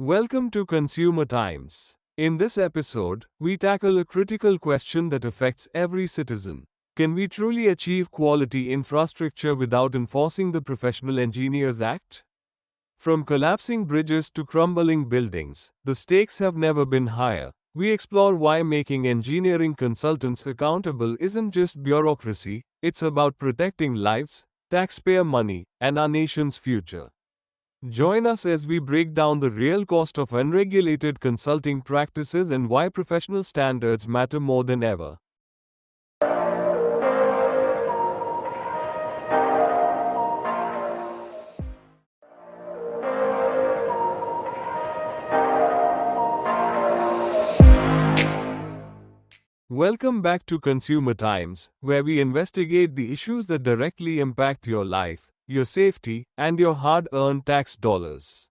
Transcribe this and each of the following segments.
Welcome to Consumer Times. In this episode, we tackle a critical question that affects every citizen. Can we truly achieve quality infrastructure without enforcing the Professional Engineers Act? From collapsing bridges to crumbling buildings, the stakes have never been higher. We explore why making engineering consultants accountable isn't just bureaucracy, it's about protecting lives, taxpayer money, and our nation's future. Join us as we break down the real cost of unregulated consulting practices and why professional standards matter more than ever. Welcome back to Consumer Times, where we investigate the issues that directly impact your life, your safety, and your hard-earned tax dollars.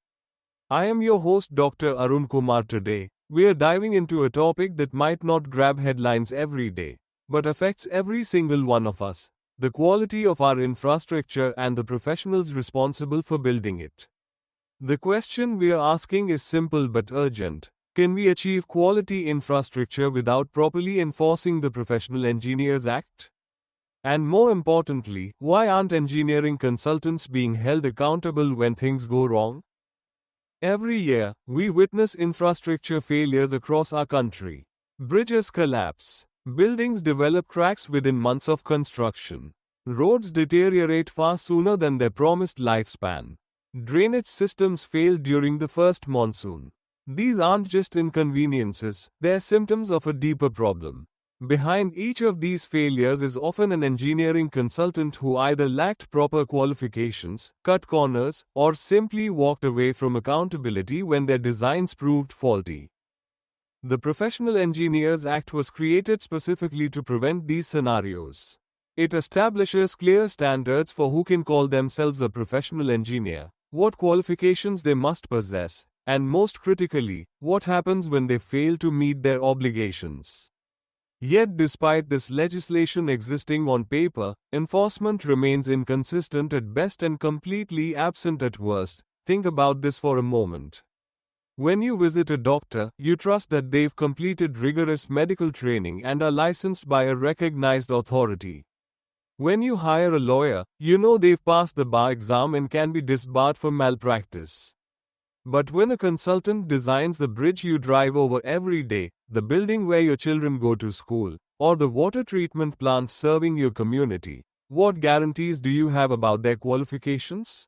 I am your host Dr. Arun Kumar. Today, we are diving into a topic that might not grab headlines every day, but affects every single one of us: the quality of our infrastructure and the professionals responsible for building it. The question we are asking is simple but urgent. Can we achieve quality infrastructure without properly enforcing the Professional Engineers Act? And more importantly, why aren't engineering consultants being held accountable when things go wrong? Every year, we witness infrastructure failures across our country. Bridges collapse. Buildings develop cracks within months of construction. Roads deteriorate far sooner than their promised lifespan. Drainage systems fail during the first monsoon. These aren't just inconveniences, they're symptoms of a deeper problem. Behind each of these failures is often an engineering consultant who either lacked proper qualifications, cut corners, or simply walked away from accountability when their designs proved faulty. The Professional Engineers Act was created specifically to prevent these scenarios. It establishes clear standards for who can call themselves a professional engineer, what qualifications they must possess, and most critically, what happens when they fail to meet their obligations. Yet despite this legislation existing on paper, enforcement remains inconsistent at best and completely absent at worst. Think about this for a moment. When you visit a doctor, you trust that they've completed rigorous medical training and are licensed by a recognized authority. When you hire a lawyer, you know they've passed the bar exam and can be disbarred for malpractice. But when a consultant designs the bridge you drive over every day, the building where your children go to school, or the water treatment plant serving your community, what guarantees do you have about their qualifications?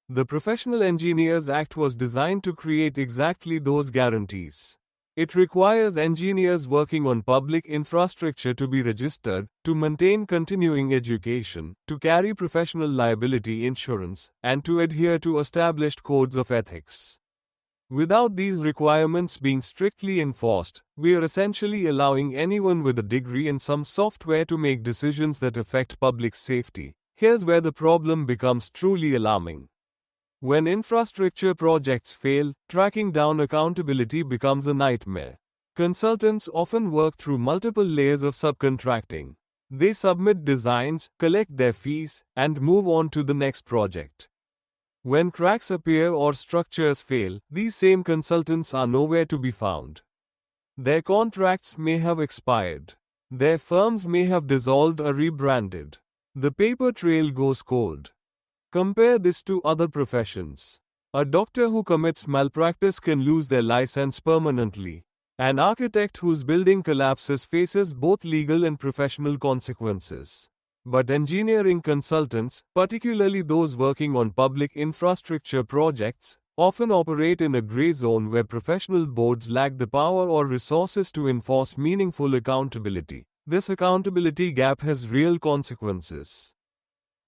The Professional Engineers Act was designed to create exactly those guarantees. It requires engineers working on public infrastructure to be registered, to maintain continuing education, to carry professional liability insurance, and to adhere to established codes of ethics. Without these requirements being strictly enforced, we are essentially allowing anyone with a degree in some software to make decisions that affect public safety. Here's where the problem becomes truly alarming. When infrastructure projects fail, tracking down accountability becomes a nightmare. Consultants often work through multiple layers of subcontracting. They submit designs, collect their fees, and move on to the next project. When cracks appear or structures fail, these same consultants are nowhere to be found. Their contracts may have expired. Their firms may have dissolved or rebranded. The paper trail goes cold. Compare this to other professions. A doctor who commits malpractice can lose their license permanently. An architect whose building collapses faces both legal and professional consequences. But engineering consultants, particularly those working on public infrastructure projects, often operate in a gray zone where professional boards lack the power or resources to enforce meaningful accountability. This accountability gap has real consequences.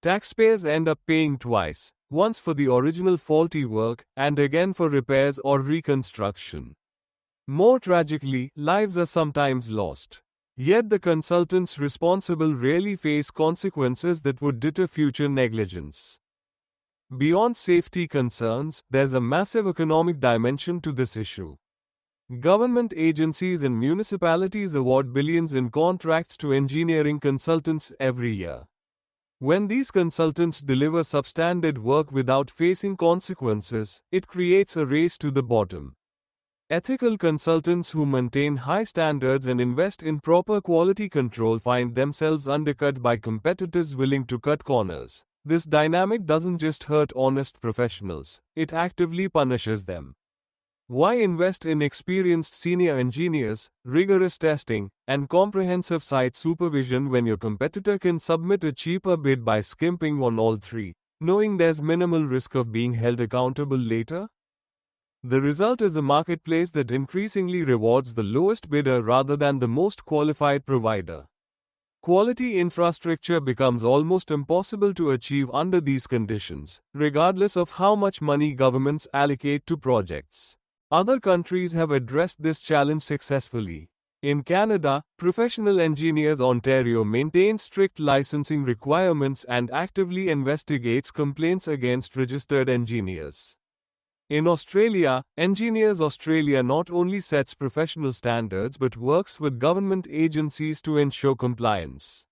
Taxpayers end up paying twice, once for the original faulty work, and again for repairs or reconstruction. More tragically, lives are sometimes lost. Yet the consultants responsible rarely face consequences that would deter future negligence. Beyond safety concerns, there's a massive economic dimension to this issue. Government agencies and municipalities award billions in contracts to engineering consultants every year. When these consultants deliver substandard work without facing consequences, it creates a race to the bottom. Ethical consultants who maintain high standards and invest in proper quality control find themselves undercut by competitors willing to cut corners. This dynamic doesn't just hurt honest professionals, it actively punishes them. Why invest in experienced senior engineers, rigorous testing, and comprehensive site supervision when your competitor can submit a cheaper bid by skimping on all three, knowing there's minimal risk of being held accountable later? The result is a marketplace that increasingly rewards the lowest bidder rather than the most qualified provider. Quality infrastructure becomes almost impossible to achieve under these conditions, regardless of how much money governments allocate to projects. Other countries have addressed this challenge successfully. In Canada, Professional Engineers Ontario maintains strict licensing requirements and actively investigates complaints against registered engineers. In Australia, Engineers Australia not only sets professional standards but works with government agencies to ensure compliance.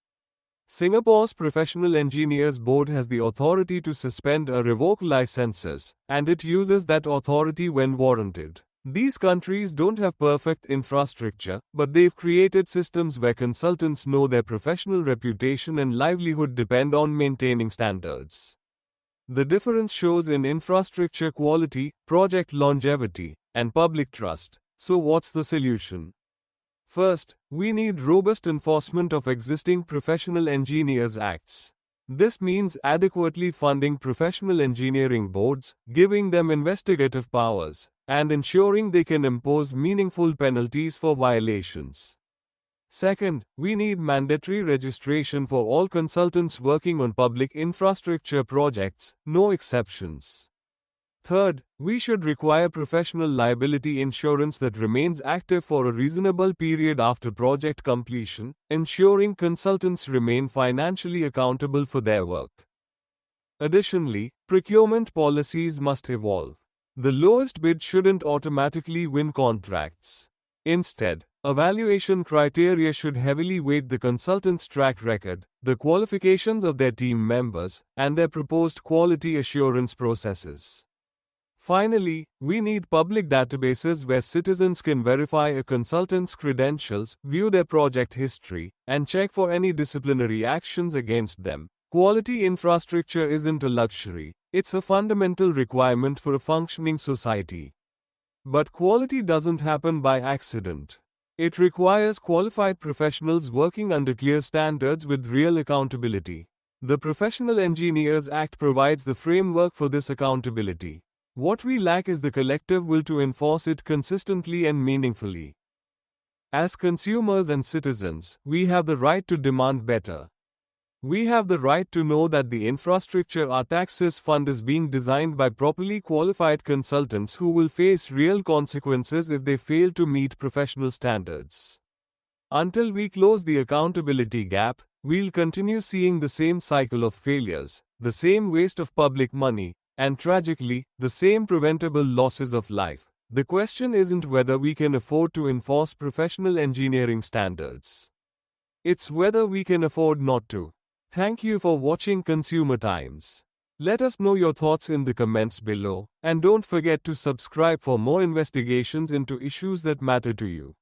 Singapore's Professional Engineers Board has the authority to suspend or revoke licenses, and it uses that authority when warranted. These countries don't have perfect infrastructure, but they've created systems where consultants know their professional reputation and livelihood depend on maintaining standards. The difference shows in infrastructure quality, project longevity, and public trust. So what's the solution? First, we need robust enforcement of existing Professional Engineers Acts. This means adequately funding professional engineering boards, giving them investigative powers, and ensuring they can impose meaningful penalties for violations. Second, we need mandatory registration for all consultants working on public infrastructure projects, no exceptions. Third, we should require professional liability insurance that remains active for a reasonable period after project completion, ensuring consultants remain financially accountable for their work. Additionally, procurement policies must evolve. The lowest bid shouldn't automatically win contracts. Instead, evaluation criteria should heavily weight the consultant's track record, the qualifications of their team members, and their proposed quality assurance processes. Finally, we need public databases where citizens can verify a consultant's credentials, view their project history, and check for any disciplinary actions against them. Quality infrastructure isn't a luxury, it's a fundamental requirement for a functioning society. But quality doesn't happen by accident. It requires qualified professionals working under clear standards with real accountability. The Professional Engineers Act provides the framework for this accountability. What we lack is the collective will to enforce it consistently and meaningfully. As consumers and citizens, we have the right to demand better. We have the right to know that the infrastructure our taxes fund is being designed by properly qualified consultants who will face real consequences if they fail to meet professional standards. Until we close the accountability gap, we'll continue seeing the same cycle of failures, the same waste of public money, and tragically, the same preventable losses of life. The question isn't whether we can afford to enforce professional engineering standards. It's whether we can afford not to. Thank you for watching Consumer Times. Let us know your thoughts in the comments below, and don't forget to subscribe for more investigations into issues that matter to you.